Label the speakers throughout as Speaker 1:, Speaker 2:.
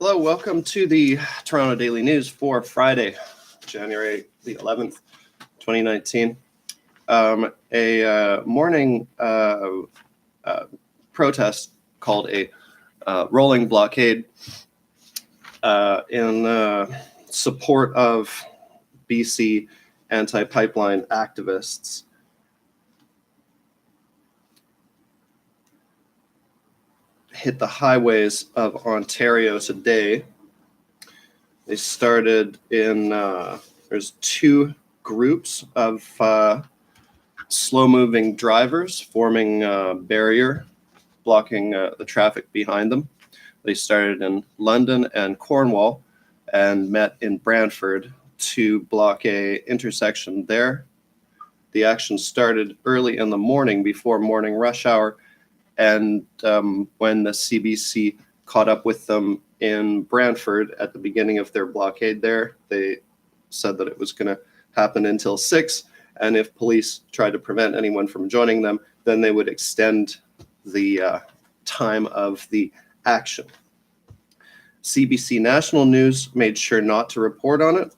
Speaker 1: Hello, welcome to the Toronto Daily News for Friday, January the 11th, 2019. A morning protest called a rolling blockade in support of BC anti-pipeline activists. Hit the highways of Ontario today. They started in, there's two groups of slow-moving drivers forming a barrier, blocking the traffic behind them. They started in London and Cornwall and met in Brantford to block a intersection there. The action started early in the morning before morning rush hour, and when the CBC caught up with them in Brantford at the beginning of their blockade there, they said that it was going to happen until 6, and if police tried to prevent anyone from joining them, then they would extend the time of the action. CBC National News made sure not to report on it.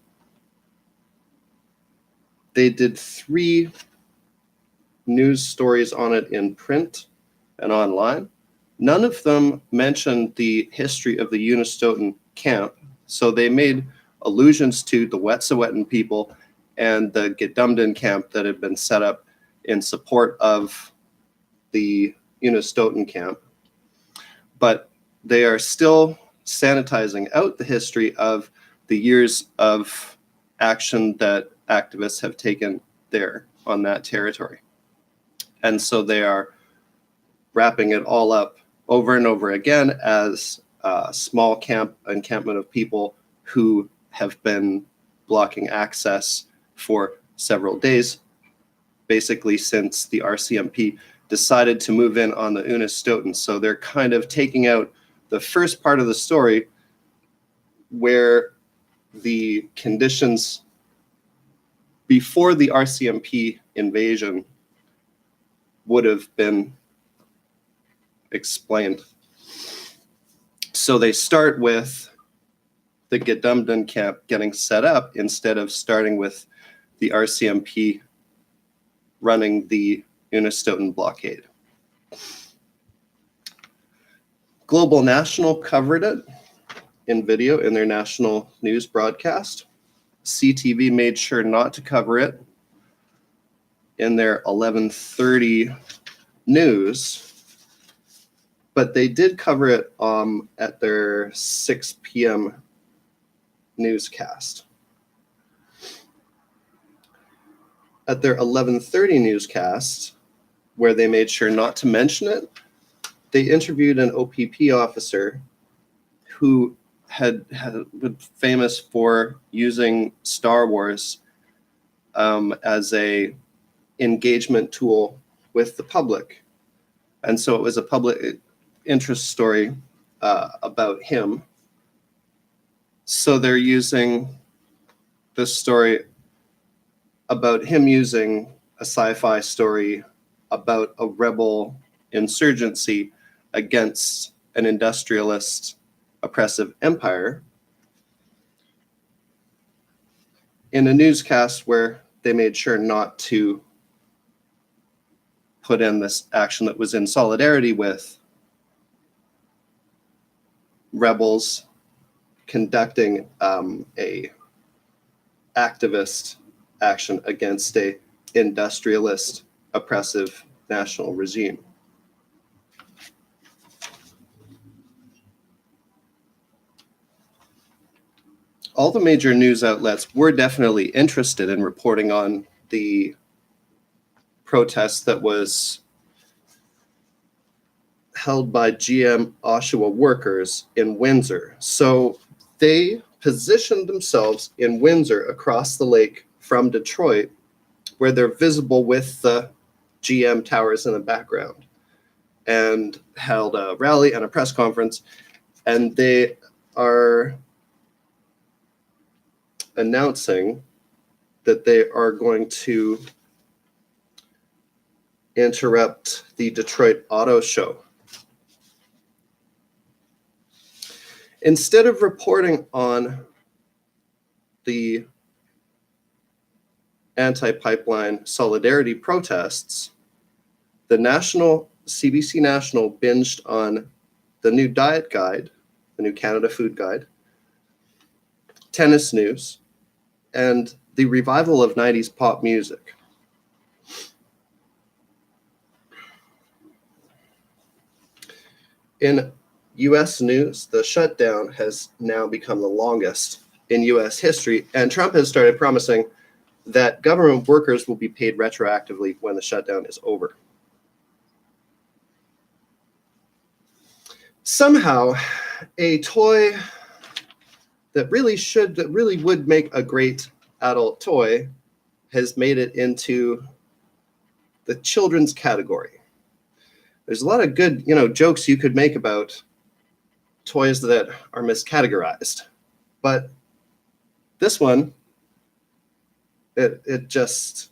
Speaker 1: They did 3 news stories on it in print and online. None of them mentioned the history of the Unistoten camp, so they made allusions to the Wet'suwet'en people and the Gidimt'en camp that had been set up in support of the Unistoten camp. But they are still sanitizing out the history of the years of action that activists have taken there on that territory. And so they are wrapping it all up over and over again as a small encampment of people who have been blocking access for several days, basically since the RCMP decided to move in on the Unistoten. So they're kind of taking out the first part of the story where the conditions before the RCMP invasion would have been explained. So they start with the Gidimt'en camp getting set up instead of starting with the RCMP running the Unistoten blockade. Global National covered it in video in their national news broadcast. CTV made sure not to cover it in their 11:30 news, but they did cover it at their 6 p.m. newscast. At their 11:30 newscast, where they made sure not to mention it, they interviewed an OPP officer who had been famous for using Star Wars as a engagement tool with the public. And so it was a public interest story about him. So they're using this story about him using a sci-fi story about a rebel insurgency against an industrialist oppressive empire in a newscast where they made sure not to put in this action that was in solidarity with rebels conducting a activist action against a industrialist oppressive national regime. All the major news outlets were definitely interested in reporting on the protest that was held by GM Oshawa workers in Windsor. So they positioned themselves in Windsor across the lake from Detroit, where they're visible with the GM towers in the background, and held a rally and a press conference. And they are announcing that they are going to interrupt the Detroit Auto Show. Instead of reporting on the anti-pipeline solidarity protests, the CBC National binged on the new diet guide, the new Canada Food Guide, tennis news, and the revival of 90s pop music. In U.S. news, the shutdown has now become the longest in U.S. history, and Trump has started promising that government workers will be paid retroactively when the shutdown is over. Somehow, a toy that really would make a great adult toy has made it into the children's category. There's a lot of good, jokes you could make about toys that are miscategorized, but this one, it's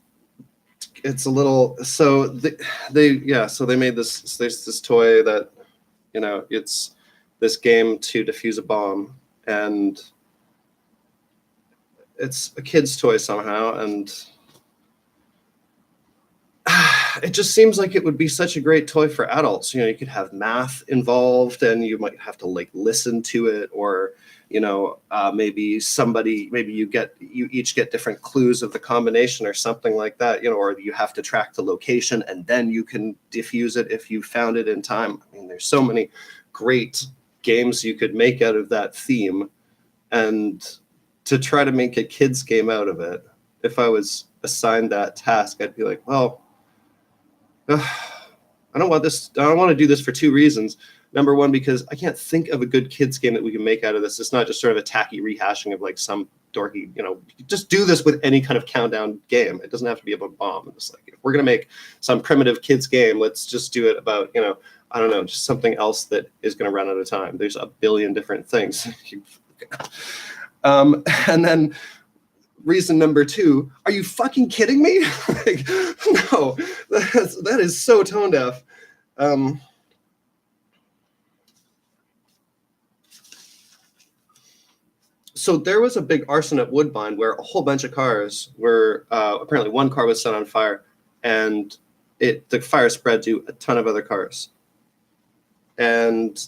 Speaker 1: a little. So they made this. There's this toy that, it's this game to defuse a bomb, and it's a kid's toy somehow, and it just seems like it would be such a great toy for adults. You could have math involved, and you might have to listen to it, or maybe you each get different clues of the combination or something like that, or you have to track the location and then you can defuse it if you found it in time. I mean, there's so many great games you could make out of that theme, and to try to make a kid's game out of it, if I was assigned that task, I'd be like, well, I don't want to do this for two reasons. Number one, because I can't think of a good kids game that we can make out of this. It's not just sort of a tacky rehashing of some dorky, just do this with any kind of countdown game. It doesn't have to be about a bomb. It's if we're going to make some primitive kids game, let's just do it about, I don't know, just something else that is going to run out of time. There's a billion different things. And then reason number two, are you fucking kidding me? No, that is so tone deaf. So there was a big arson at Woodbine where a whole bunch of cars were, apparently one car was set on fire, and the fire spread to a ton of other cars. And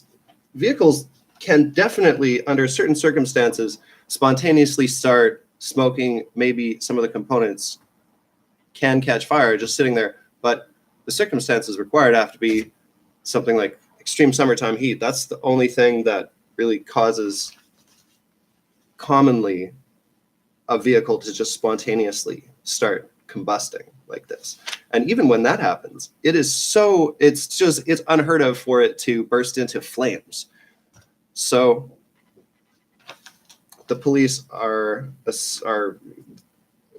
Speaker 1: vehicles can definitely, under certain circumstances, spontaneously start smoking. Maybe some of the components can catch fire just sitting there, but the circumstances required have to be something like extreme summertime heat. That's the only thing that really causes commonly a vehicle to just spontaneously start combusting like this. And even when that happens, it's unheard of for it to burst into flames. So the police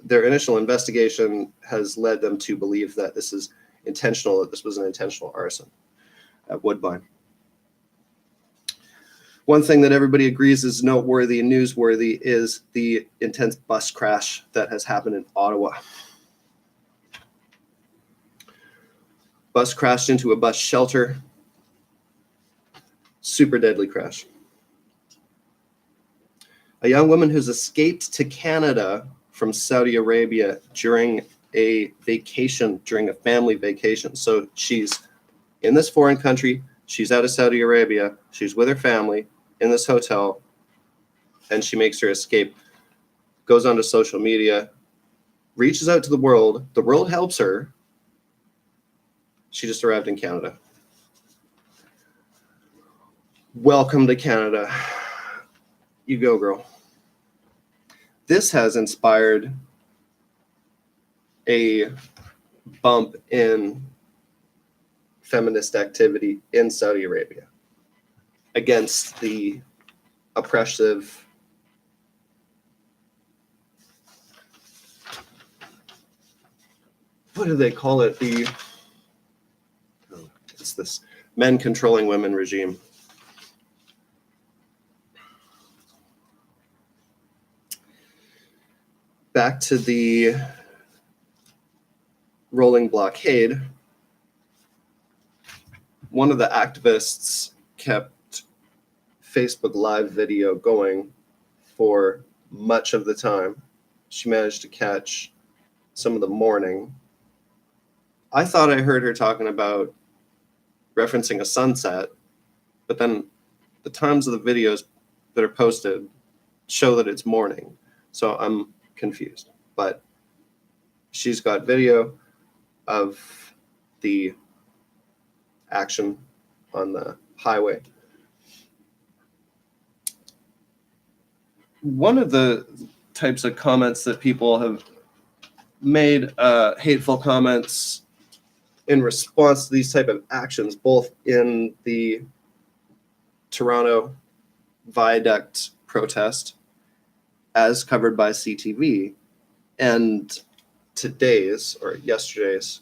Speaker 1: their initial investigation has led them to believe that this is intentional, that this was an intentional arson at Woodbine. One thing that everybody agrees is noteworthy and newsworthy is the intense bus crash that has happened in Ottawa. Bus crashed into a bus shelter. Super deadly crash. A young woman who's escaped to Canada from Saudi Arabia during a family vacation. So she's in this foreign country. She's out of Saudi Arabia. She's with her family in this hotel, and she makes her escape, goes onto social media, reaches out to the world. The world helps her. She just arrived in Canada. Welcome to Canada. You go, girl. This has inspired a bump in feminist activity in Saudi Arabia against the oppressive what do they call it? It's this men controlling women regime. Back to the rolling blockade, one of the activists kept Facebook Live video going for much of the time. She managed to catch some of the morning. I thought I heard her talking about referencing a sunset, but then the times of the videos that are posted show that it's morning. So I'm confused. But she's got video of the action on the highway. One of the types of comments that people have made, hateful comments in response to these type of actions, both in the Toronto Viaduct protest, as covered by CTV, and today's or yesterday's,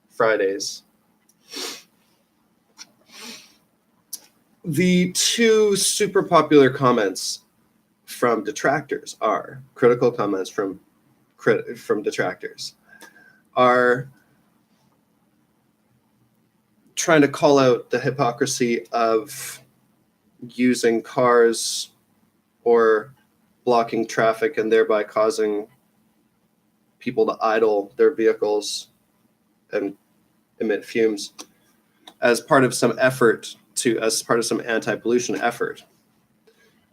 Speaker 1: Friday's. The two super popular comments from detractors are critical comments from detractors are trying to call out the hypocrisy of using cars or blocking traffic and thereby causing people to idle their vehicles and emit fumes as part of some anti-pollution effort.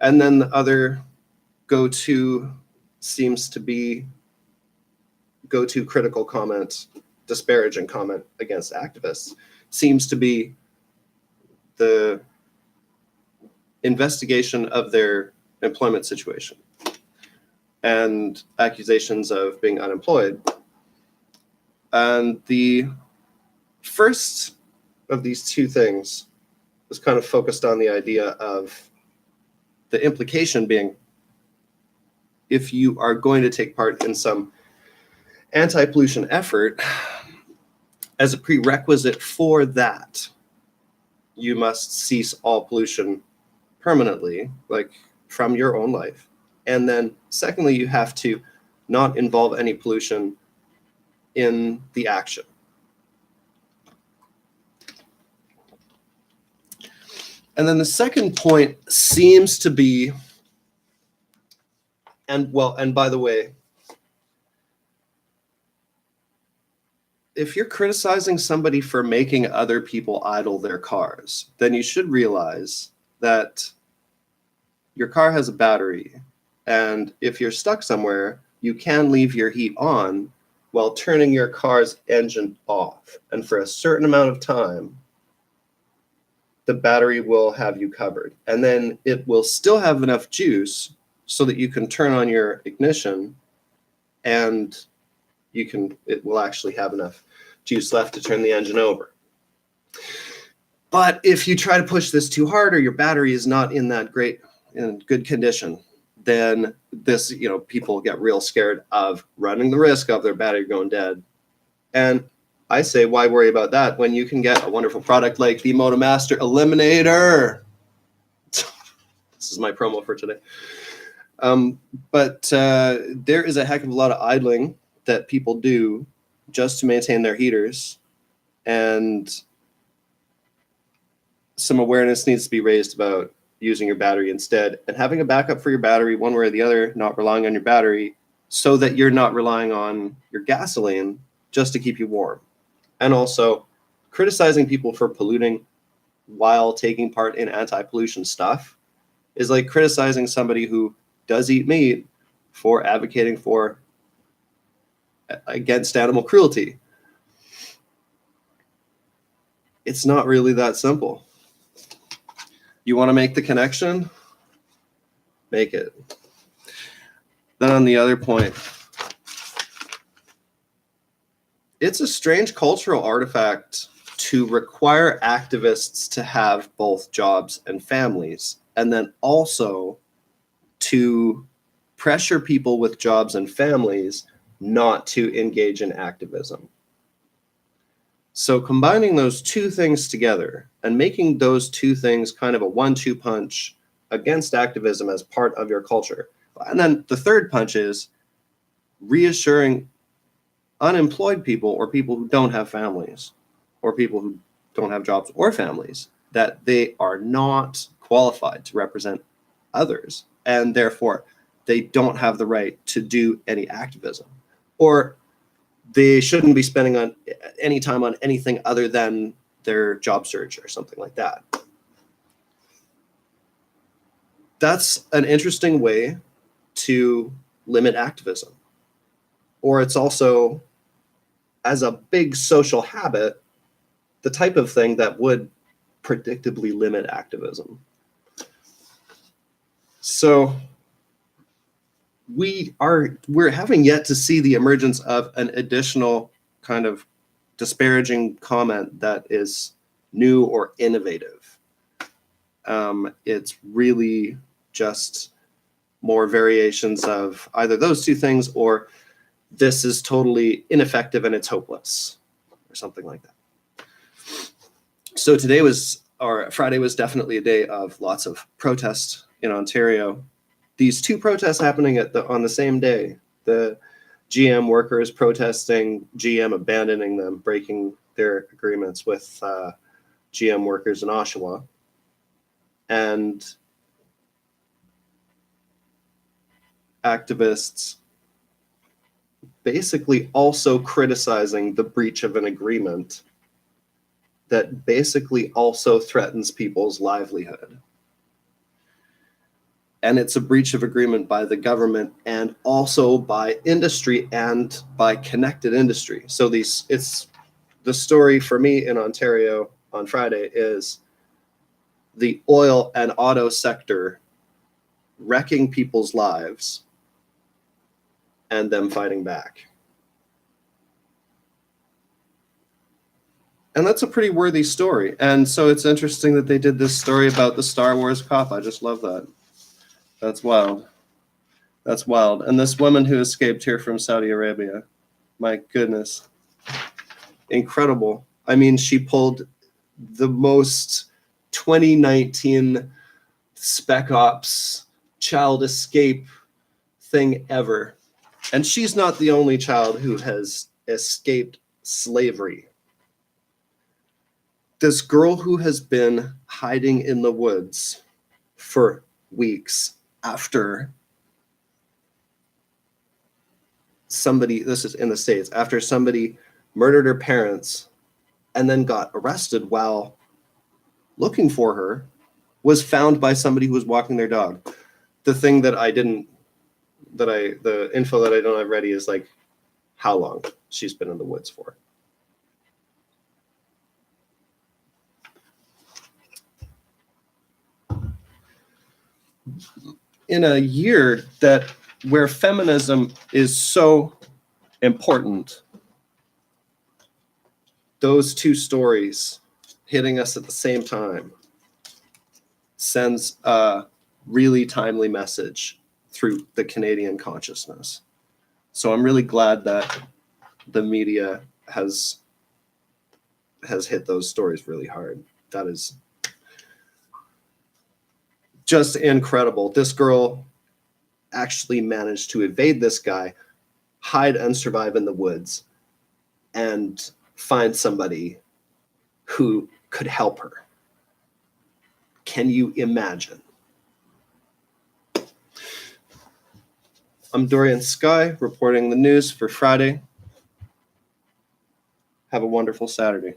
Speaker 1: And then the other go-to critical comment, disparaging comment against activists seems to be the investigation of their employment situation and accusations of being unemployed. And the first of these two things was kind of focused on the idea of the implication being, if you are going to take part in some anti-pollution effort, as a prerequisite for that, you must cease all pollution permanently, like from your own life. And then secondly, you have to not involve any pollution in the action. And then the second point seems to be, and by the way, if you're criticizing somebody for making other people idle their cars, then you should realize that your car has a battery, and if you're stuck somewhere, you can leave your heat on while turning your car's engine off. And for a certain amount of time, the battery will have you covered. And then it will still have enough juice so that you can turn on your ignition, and it will actually have enough juice left to turn the engine over. But if you try to push this too hard, or your battery is not in good condition, then people get real scared of running the risk of their battery going dead. And I say, why worry about that when you can get a wonderful product like the MotoMaster Eliminator? This is my promo for today. But there is a heck of a lot of idling that people do just to maintain their heaters, and some awareness needs to be raised about using your battery instead, and having a backup for your battery one way or the other, not relying on your battery, so that you're not relying on your gasoline just to keep you warm. And also, criticizing people for polluting while taking part in anti-pollution stuff is like criticizing somebody who does eat meat for advocating against animal cruelty. It's not really that simple. You want to make the connection? Make it. Then on the other point, it's a strange cultural artifact to require activists to have both jobs and families, and then also to pressure people with jobs and families not to engage in activism. So combining those two things together and making those two things kind of a 1-2 punch against activism as part of your culture. And then the third punch is reassuring unemployed people, or people who don't have families, or people who don't have jobs or families, that they are not qualified to represent others, and therefore they don't have the right to do any activism, or they shouldn't be spending on any time on anything other than their job search or something like that. That's an interesting way to limit activism. Or it's also, as a big social habit, the type of thing that would predictably limit activism. So we're having yet to see the emergence of an additional kind of disparaging comment that is new or innovative. It's really just more variations of either those two things, or this is totally ineffective and it's hopeless, or something like that. So Friday was definitely a day of lots of protest in Ontario. These two protests happening on the same day. The GM workers protesting GM abandoning them, breaking their agreements with GM workers in Oshawa. And activists basically also criticizing the breach of an agreement that basically also threatens people's livelihood. And it's a breach of agreement by the government and also by industry and by connected industry. So it's the story for me in Ontario on Friday is the oil and auto sector wrecking people's lives and them fighting back. And that's a pretty worthy story. And so it's interesting that they did this story about the Star Wars cop. I just love that. That's wild. That's wild. And this woman who escaped here from Saudi Arabia, my goodness, incredible. I mean, she pulled the most 2019 Spec Ops child escape thing ever. And she's not the only child who has escaped slavery. This girl who has been hiding in the woods for weeks after somebody, this is in the States, after somebody murdered her parents and then got arrested while looking for her, was found by somebody who was walking their dog. The thing that the info that I don't have ready is like how long she's been in the woods for. In a year where feminism is so important, those two stories hitting us at the same time sends a really timely message through the Canadian consciousness. So I'm really glad that the media has hit those stories really hard. That is just incredible. This girl actually managed to evade this guy, hide and survive in the woods, and find somebody who could help her. Can you imagine? I'm Dorian Sky, reporting the news for Friday. Have a wonderful Saturday.